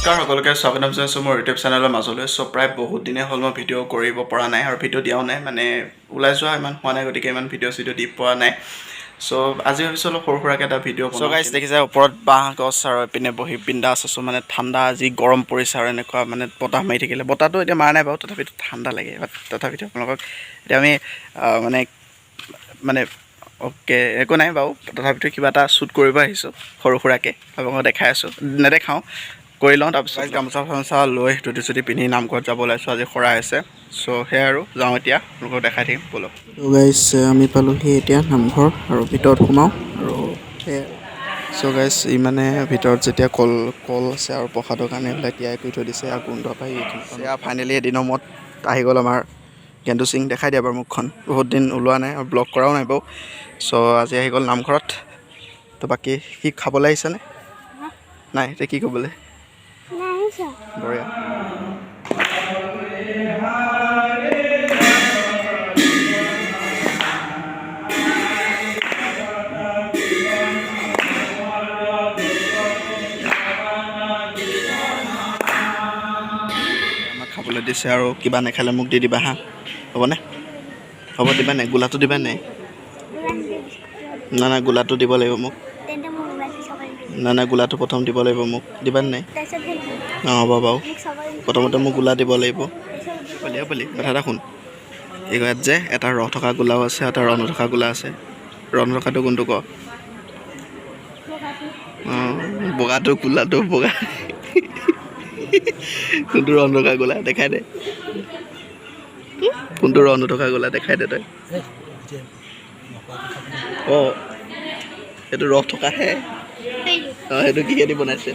নমস্কাৰ সকলোকে স্বাগতম জনাইছোঁ মোৰ ইউটিউব চেনেলৰ মাজলৈ। চ' প্ৰায় বহুত দিনে হ'ল মই ভিডিঅ' কৰিব পৰা নাই আৰু ভিডিঅ' দিয়াও নাই, মানে ওলাই যোৱা ইমান হোৱা নাই, গতিকে ইমান ভিডিঅ' দি পৰা নাই। চ' আজি ভাবিছোঁ অলপ সৰু সুৰাকৈ এটা ভিডিঅ' বনাওঁ। চ' গাইছ দেখিছে ওপৰত বাঁহ গছ আৰু এইপিনে বহি বিন্দাছ আছোঁ, মানে ঠাণ্ডা আজি গৰম পৰিছে আৰু এনেকুৱা মানে বতাহ মাৰি থাকিলে, বতাহটো এতিয়া মাৰা নাই বাৰু, তথাপিতো ঠাণ্ডা লাগে। বাট তথাপিতো আপোনালোকক এতিয়া আমি মানে অ'কে একো নাই বাৰু, তথাপিতো কিবা এটা শ্বুট কৰিব আহিছোঁ সৰু সুৰাকৈ, আপোনালোকক দেখাই আছোঁ, নেদেখাওঁ কৰি লওঁ। তাৰপিছত গামোচা চামোচা লৈ ধুতি চুটি পিন্ধি নামঘৰত যাব ওলাইছোঁ, আজি শৰাই আছে। চ' সেয়াই আৰু যাওঁ এতিয়া, আপোনালোকক দেখাই থাকিম ব'লক। ত' গাইছ আমি পালোহি এতিয়া নামঘৰ আৰু ভিতৰত সোমাওঁ আৰু সেয়াই। চ' গাইছ মানে ভিতৰত যেতিয়া কল আছে আৰু প্ৰসাদৰ কাৰণে এইবিলাক তিয়াই কৰি থৈ দিছে আৰু গোন্ধ পাই এইখিনি। এয়া ফাইনেলি এদিনৰ মূৰত আহি গ'ল আমাৰ গেন্দু সিং। দেখাই দিয়া বাৰু মুখখন, বহুত দিন ওলোৱা নাই আৰু ব্লগ কৰাও নাই বাৰু। চ' আজি আহি গ'ল নামঘৰত। তো বাকী কি খাবলৈ আহিছেনে? নাই এতিয়া কি ক'বলৈ? বঢ়িয়া। আমাক খাবলৈ দিছে আৰু কিবা নাখালে মোক দি দিবা হা, হ'বনে? হ'ব দিবা নাই? গোলাটো দিবা নাই? নাই গোলাটো দিব লাগিব মোক। নাই গোলাটো প্ৰথম দিব লাগিব মোক, দিবা নাই? অঁ হ'ব বাৰু, প্ৰথমতে মোক গোলা দিব লাগিব। বুলি কথা এটা শুন, এই ইয়াত যে এটা ৰস থকা গোলাও আছে, এটা ৰস নথকা গোলা আছে। ৰস নথকাটো কোনটো ক? অঁ বগাটো গোলাটো বগা কোনটো ৰস নথকা গোলা দেখাই দে, কোনটো ৰস নথকা গোলা দেখাই দে তই। অঁ সেইটো ৰস থকাহে। অঁ সেইটো কিহেদি বনাইছে?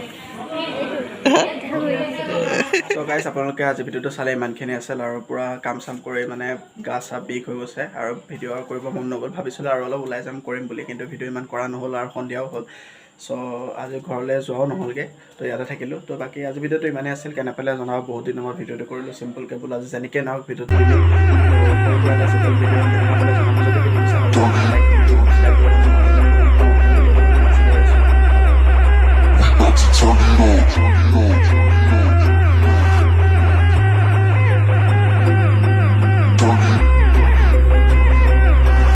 চ' গাইছ আপোনালোকে আজি ভিডিঅ'টো চালে ইমানখিনি আছিল আৰু পূৰা কাম চাম কৰি মানে গা চা বিষ হৈ গৈছে আৰু ভিডিঅ' কৰিব মন নগ'ল। ভাবিছিলোঁ আৰু অলপ ওলাই যাম কৰিম বুলি, কিন্তু ভিডিঅ' ইমান কৰা নহ'ল আৰু সন্ধিয়াও হ'ল। চ' আজি ঘৰলৈ যোৱাও নহ'লগৈ, তো ইয়াতে থাকিলোঁ। তো বাকী আজি ভিডিঅ'টো ইমানেই আছিল, কেনে পালে জনাব। বহুত দিনৰ মই ভিডিঅ'টো কৰিলোঁ চিম্পলকৈ বোলো, আজি যেনেকৈ নহওক ভিডিঅ'টো দিলোঁ। তো সৰু সুৰা এটা চিম্পল ভিডিঅ' কেনেকুৱা পালে জনাব, যদি ভিডিঅ'টো চাই ভাল লাগে।